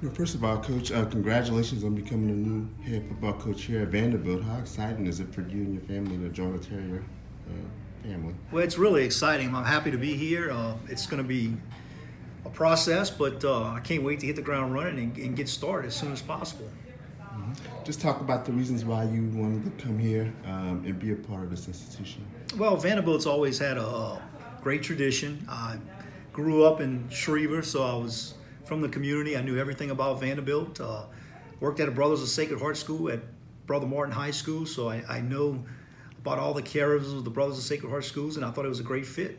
Well, first of all, Coach, congratulations on becoming a new head football coach here at Vanderbilt. How exciting is it for you and your family to join the Terrier family? Well, it's really exciting. I'm happy to be here. It's going to be a process, but I can't wait to hit the ground running and get started as soon as possible. Just talk about the reasons why you wanted to come here and be a part of this institution. Well, Vanderbilt's always had a great tradition. I grew up in Schriever, so I was from the community. I knew everything about Vanderbilt. Worked at a Brothers of Sacred Heart School at Brother Martin High School, so I know about all the characters of the Brothers of Sacred Heart Schools, and I thought it was a great fit.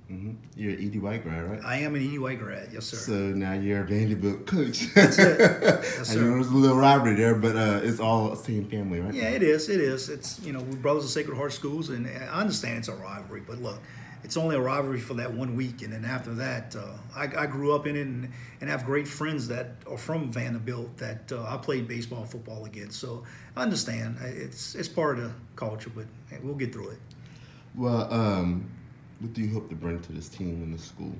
You're an EDY grad, right? I am an EDY grad, yes, sir. So now you're a Vanderbilt coach. That's it. Yes, sir. I know there's a little rivalry there, but it's all the same family, right? Yeah, it is. It is. It's, we're Brothers of Sacred Heart Schools, and I understand it's a rivalry, but look, it's only a rivalry for that 1 week, and then after that, I grew up in it and have great friends that are from Vanderbilt that I played baseball and football against. So I understand. It's part of the culture, but we'll get through it. Well, what do you hope to bring to this team and the school?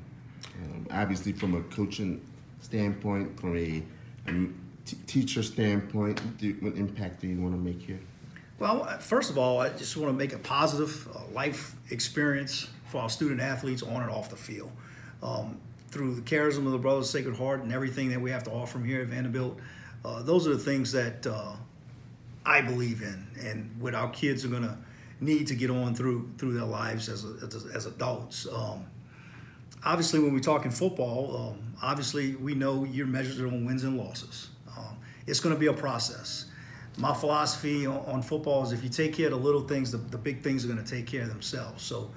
Obviously, from a coaching standpoint, from a teacher standpoint, what impact do you want to make here? Well, first of all, I just want to make a positive life experience for our student athletes on and off the field. Through the charism of the Brothers of Sacred Heart and everything that we have to offer from here at Vanderbilt, those are the things that I believe in and what our kids are going to need to get on through their lives as adults. Obviously, when we're talking football, obviously we know you're measured on wins and losses. It's going to be a process. My philosophy on football is if you take care of the little things, the big things are going to take care of themselves. So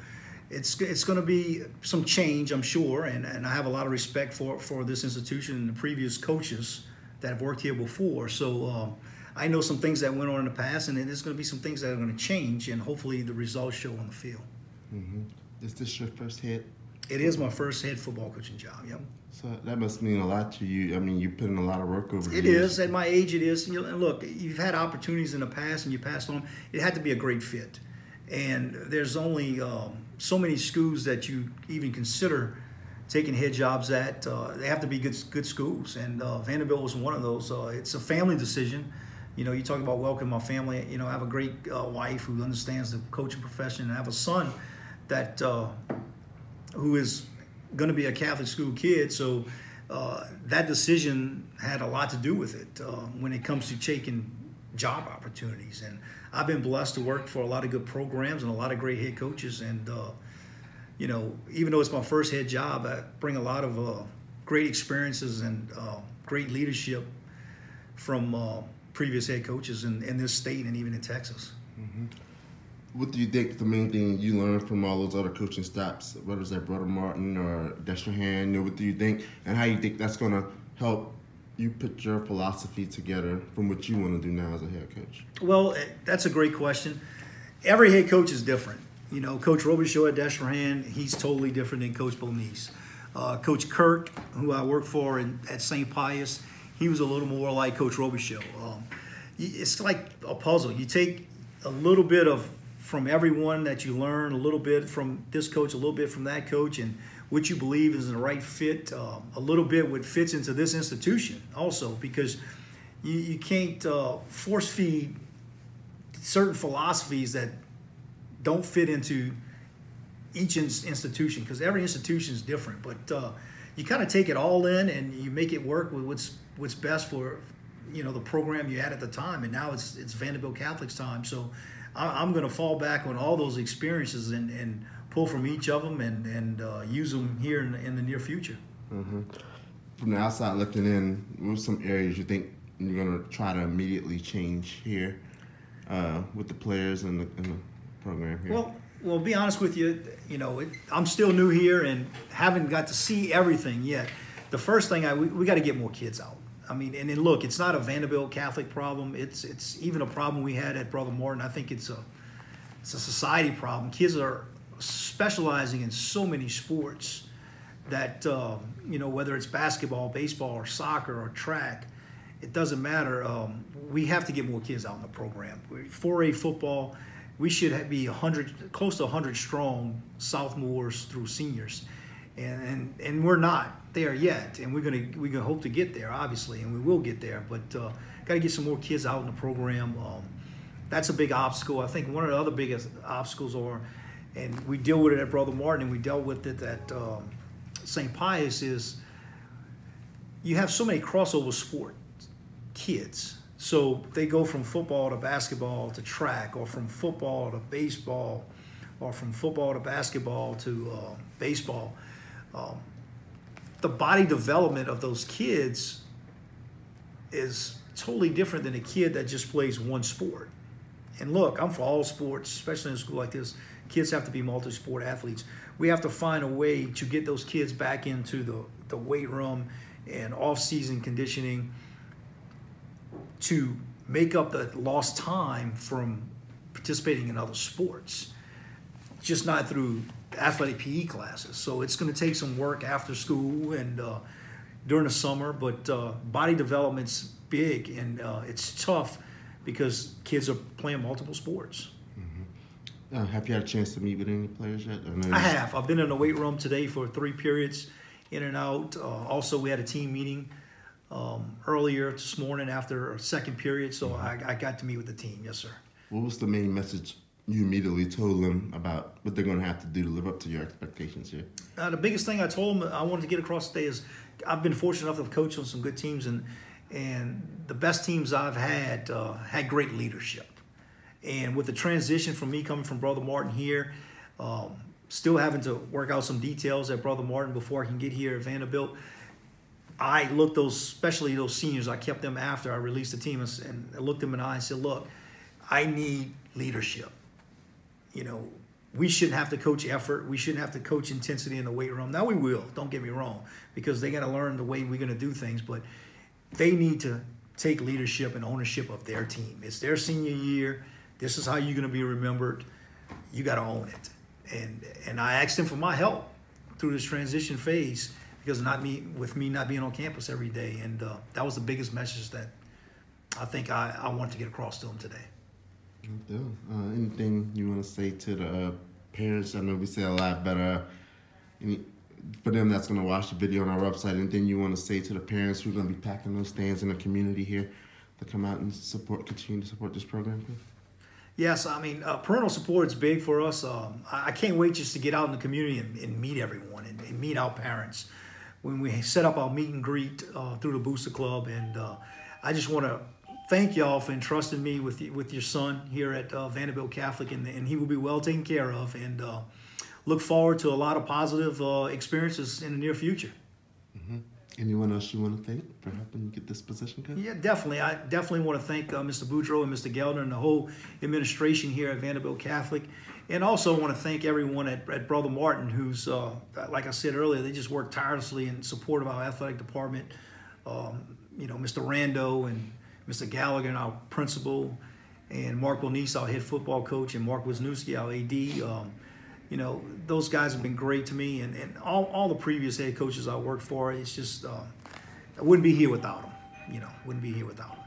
it's going to be some change, I'm sure, and I have a lot of respect for this institution and the previous coaches that have worked here before. So I know some things that went on in the past, and there's going to be some things that are going to change, and hopefully the results show on the field. Is this your first head? It is my first head football coaching job, yep. So that must mean a lot to you. I mean, you put in a lot of work over the years. It is. At my age, it is. Look, you've had opportunities in the past, and you passed on. It had to be a great fit. And there's only so many schools that you even consider taking head jobs at. They have to be good schools, and Vanderbilt was one of those. It's a family decision. You talk about welcoming my family. I have a great wife who understands the coaching profession, and I have a son that who is going to be a Catholic school kid. So that decision had a lot to do with it when it comes to taking job opportunities. And I've been blessed to work for a lot of good programs and a lot of great head coaches. And even though it's my first head job, I bring a lot of great experiences and great leadership from previous head coaches in this state and even in Texas. What do you think the main thing you learned from all those other coaching stops, whether it's at Brother Martin or Destrehan? What do you think, and how you think that's going to help you put your philosophy together from what you want to do now as a head coach? Well, that's a great question. Every head coach is different. Coach Robichaud at Destrehan, he's totally different than Coach Bonise. Coach Kirk, who I worked for at St. Pius, he was a little more like Coach Robichaud. It's like a puzzle. You take a little bit from everyone that you learn, a little bit from this coach, a little bit from that coach, and what you believe is the right fit, a little bit what fits into this institution also, because you can't force feed certain philosophies that don't fit into each institution, because every institution is different. But you kind of take it all in and you make it work with what's best for the program you had at the time. And now it's Vandebilt Catholic's time. So I'm going to fall back on all those experiences and pull from each of them and use them here in the near future. From the outside looking in, what are some areas you think you're going to try to immediately change here with the players and the program here? Well, be honest with you, I'm still new here and haven't got to see everything yet. The first thing we got to get more kids out. I mean, and then look, it's not a Vanderbilt Catholic problem. It's even a problem we had at Brother Martin. I think it's a society problem. Kids are specializing in so many sports that whether it's basketball, baseball, or soccer, or track, it doesn't matter. We have to get more kids out in the program. 4A football, we should be close to 100 strong, sophomores through seniors, and we're not. there yet, and we're gonna hope to get there, obviously, and we will get there. But got to get some more kids out in the program. That's a big obstacle. I think one of the other biggest obstacles are, and we deal with it at Brother Martin, and we dealt with it at St. Pius, is you have so many crossover sport kids. So they go from football to basketball to track, or from football to baseball, or from football to basketball to baseball. The body development of those kids is totally different than a kid that just plays one sport. And look, I'm for all sports, especially in a school like this. Kids have to be multi-sport athletes. We have to find a way to get those kids back into the weight room and off-season conditioning to make up the lost time from participating in other sports, just not through athletic PE classes. So it's going to take some work after school and during the summer, but body development's big, and it's tough because kids are playing multiple sports. Mm-hmm. Have you had a chance to meet with any players yet? I have. I've been in the weight room today for 3 periods, in and out. Also, we had a team meeting earlier this morning after a second period, so I got to meet with the team. Yes, sir. What was the main message you immediately told them about what they're going to have to do to live up to your expectations here? The biggest thing I told them I wanted to get across today is I've been fortunate enough to coach on some good teams, and the best teams I've had had great leadership. And with the transition from me coming from Brother Martin here, still having to work out some details at Brother Martin before I can get here at Vandebilt, I looked especially those seniors, I kept them after I released the team, and I looked them in the eye and said, look, I need leadership. You know, we shouldn't have to coach effort. We shouldn't have to coach intensity in the weight room. Now we will, don't get me wrong, because they got to learn the way we're going to do things, but they need to take leadership and ownership of their team. It's their senior year. This is how you're going to be remembered. You got to own it. And I asked them for my help through this transition phase, because with me not being on campus every day. And that was the biggest message that I think I wanted to get across to them today. Anything you want to say to the parents? I know we say a lot, but for them that's going to watch the video on our website, anything you want to say to the parents who are going to be packing those stands in the community here to come out and continue to support this program? Yes, I mean, parental support is big for us. I can't wait just to get out in the community and meet everyone and meet our parents. When we set up our meet and greet through the Booster Club, and I just want to thank y'all for entrusting me with your son here at Vandebilt Catholic, and he will be well taken care of, and look forward to a lot of positive experiences in the near future. Mm-hmm. Anyone else you want to thank for helping you get this position, Coach? Yeah, definitely. I definitely want to thank Mr. Boudreau and Mr. Gelder and the whole administration here at Vandebilt Catholic. And also want to thank everyone at Brother Martin, who's, like I said earlier, they just work tirelessly in support of our athletic department. Mr. Rando and Mr. Gallagher, our principal, and Mark Bonise, our head football coach, and Mark Wisniewski, our AD. Those guys have been great to me, and all the previous head coaches I worked for. It's just, I wouldn't be here without them. Wouldn't be here without them.